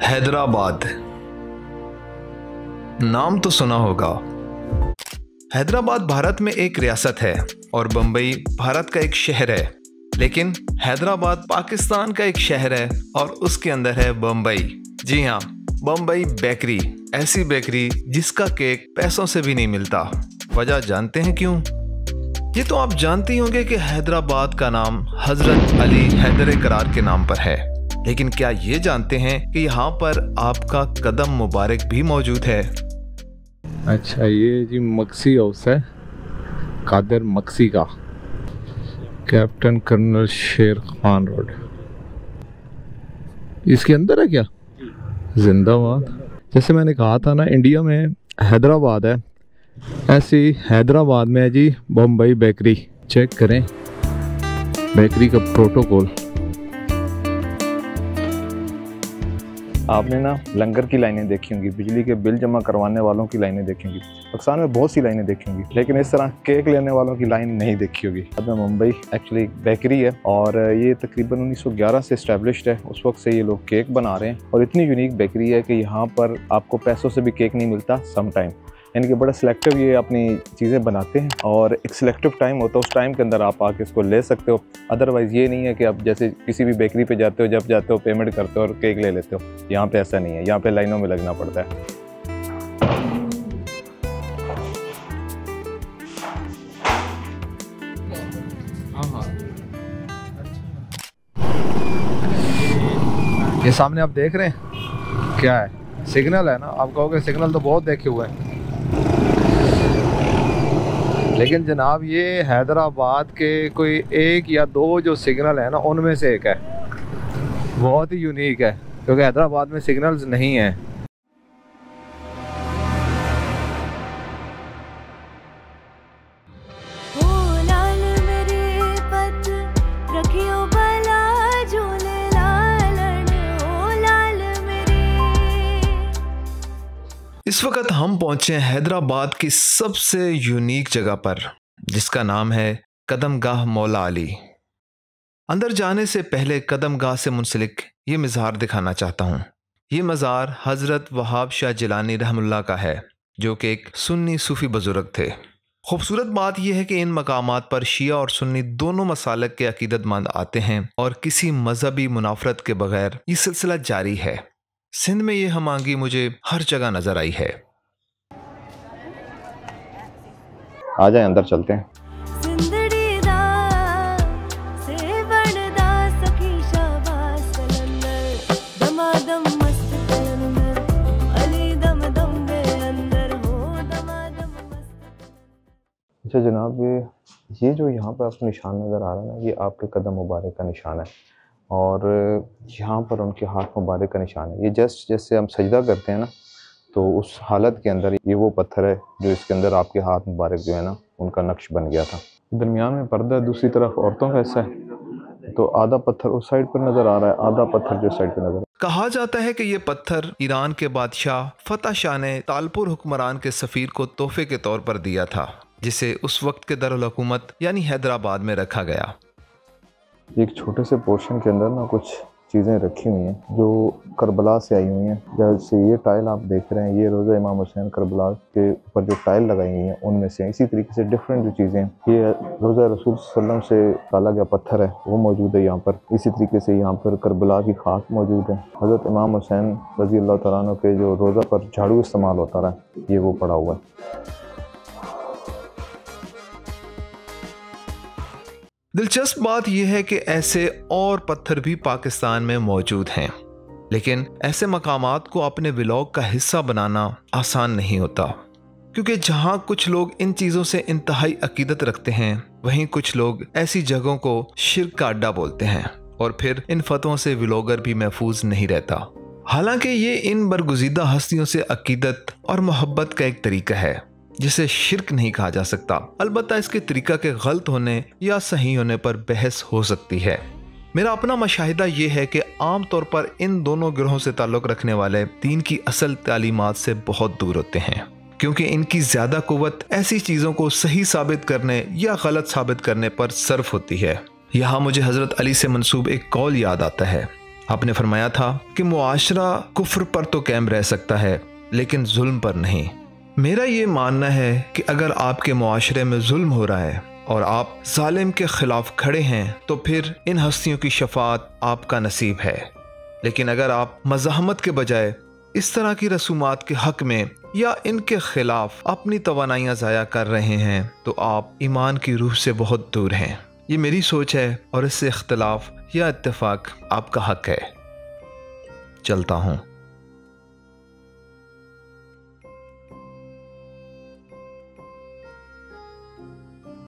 हैदराबाद नाम तो सुना होगा। हैदराबाद भारत में एक रियासत है और बम्बई भारत का एक शहर है, लेकिन हैदराबाद पाकिस्तान का एक शहर है और उसके अंदर है बम्बई। जी हाँ, बम्बई बेकरी, ऐसी बेकरी जिसका केक पैसों से भी नहीं मिलता। वजह जानते हैं क्यों? ये तो आप जानते ही होंगे कि हैदराबाद का नाम हजरत अली हैदर करार के नाम पर है, लेकिन क्या ये जानते हैं कि यहाँ पर आपका कदम मुबारक भी मौजूद है? अच्छा, ये जी मक्सी हाउस है, कादर मक्सी का, कैप्टन कर्नल शेर खान रोड। इसके अंदर है क्या? जिंदाबाद। जैसे मैंने कहा था ना, इंडिया में हैदराबाद है, ऐसे ही हैदराबाद में है जी बम्बई बेकरी। चेक करें बेकरी का प्रोटोकॉल। आपने ना लंगर की लाइनें देखी होंगी, बिजली के बिल जमा करवाने वालों की लाइनें देखी होंगी, पाकिस्तान में बहुत सी लाइनें देखी होंगी, लेकिन इस तरह केक लेने वालों की लाइन नहीं देखी होगी। अब मुंबई एक्चुअली बेकरी है और ये तकरीबन 1911 से इस्टेब्लिश्ड है। उस वक्त से ये लोग केक बना रहे हैं और इतनी यूनिक बेकरी है कि यहाँ पर आपको पैसों से भी केक नहीं मिलता सम टाइम, यानी कि बड़ा सिलेक्टिव ये अपनी चीज़ें बनाते हैं और एक सिलेक्टिव टाइम होता है, उस टाइम के अंदर आप आके इसको ले सकते हो। अदरवाइज़ ये नहीं है कि आप जैसे किसी भी बेकरी पे जाते हो, जब जाते हो पेमेंट करते हो और केक ले लेते हो। यहाँ पे ऐसा नहीं है, यहाँ पे लाइनों में लगना पड़ता है। ये सामने आप देख रहे हैं क्या है? सिग्नल है ना। आप कहोगे सिग्नल तो बहुत देखे हुए हैं, लेकिन जनाब ये हैदराबाद के कोई एक या दो जो सिग्नल है ना, उनमें से एक है। बहुत ही यूनिक है क्योंकि हैदराबाद में सिग्नल्स नहीं है। इस वक्त हम पहुंचे हैं हैदराबाद की सबसे यूनिक जगह पर, जिसका नाम है कदमगाह मौला अली। अंदर जाने से पहले कदमगाह से मुंसलिक ये मज़ार दिखाना चाहता हूँ। ये मज़ार हज़रत वहाब शाह जिलानी रहमुल्लाह का है, जो कि एक सुन्नी सूफ़ी बुजुर्ग थे। खूबसूरत बात यह है कि इन मकामात पर शिया और सुन्नी दोनों मसालक के अकीदतमंद आते हैं और किसी मजहबी मुनाफरत के बगैर ये सिलसिला जारी है। सिंध में ये हमांगी मुझे हर जगह नजर आई है। आ जाए अंदर चलते हैं। अच्छा जनाब, ये जो यहाँ पर आपको निशान नज़र आ रहा है ना, ये आपके कदम मुबारक का निशान है और यहाँ पर उनके हाथ मुबारक का निशान है। ये जस्ट जैसे हम सजदा करते हैं ना, तो उस हालत के अंदर ये वो पत्थर है जो इसके अंदर आपके हाथ मुबारक जो है ना, उनका नक्श बन गया था। दरमियान में पर्दा है, दूसरी तरफ औरतों का हिस्सा है, तो आधा पत्थर उस साइड पर नज़र आ रहा है, आधा पत्थर जो साइड पर नज़र। कहा जाता है कि ये पत्थर ईरान के बादशाह फतह शाह ने तालपुर हुक्मरान के सफ़ीर को तोहफे के तौर पर दिया था, जिसे उस वक्त के दारुल हुकूमत यानी हैदराबाद में रखा गया। एक छोटे से पोर्शन के अंदर ना कुछ चीज़ें रखी हुई हैं जो करबला से आई हुई हैं। जैसे ये टाइल आप देख रहे हैं, ये रोज़ा इमाम हुसैन करबला के ऊपर जो टाइल लगाई हुई हैं उनमें से। इसी तरीके से डिफरेंट जो चीज़ें, ये रोज़ा रसूल सल्लल्लाहु अलैहि वसल्लम से डाला गया पत्थर है, वो मौजूद है यहाँ पर। इसी तरीके से यहाँ पर करबला की खाक मौजूद है। हज़रत इमाम हुसैन रज़ी अल्लाह तआला अन्हु के जो रोज़ा पर झाड़ू इस्तेमाल होता रहा, ये वो पड़ा हुआ है। दिलचस्प बात यह है कि ऐसे और पत्थर भी पाकिस्तान में मौजूद हैं, लेकिन ऐसे मकामात को अपने व्लॉग का हिस्सा बनाना आसान नहीं होता, क्योंकि जहां कुछ लोग इन चीज़ों से इंतहाई अकीदत रखते हैं, वहीं कुछ लोग ऐसी जगहों को शिर्क का अड्डा बोलते हैं और फिर इन फतवों से व्लॉगर भी महफूज नहीं रहता। हालांकि ये इन बरगुज़ीदा हस्तियों से अकीदत और मोहब्बत का एक तरीका है जिसे शिर्क नहीं कहा जा सकता। अलबत्ता इसके तरीका के गलत होने या सही होने पर बहस हो सकती है। मेरा अपना मशाहिदा ये है कि आम तौर पर इन दोनों गिरोहों से ताल्लुक़ रखने वाले दीन की असल तालीमात से बहुत दूर होते हैं, क्योंकि इनकी ज़्यादा कुव्वत ऐसी चीज़ों को सही साबित करने या गलत साबित करने पर सर्फ होती है। यहाँ मुझे हज़रत अली से मंसूब एक कौल याद आता है। आपने फरमाया था कि मुआशरा कुफ्र पर तो कायम रह सकता है लेकिन जुल्म पर नहीं। मेरा ये मानना है कि अगर आपके मुआशरे में जुल्म हो रहा है और आप जालिम के खिलाफ खड़े हैं तो फिर इन हस्तियों की शफाअत आपका नसीब है। लेकिन अगर आप मज़ाहमत के बजाय इस तरह की रसूमात के हक में या इनके खिलाफ अपनी तवानाइयाँ ज़ाया कर रहे हैं तो आप ईमान की रूह से बहुत दूर हैं। ये मेरी सोच है और इससे इख्तलाफ या इत्तेफाक आपका हक है। चलता हूँ।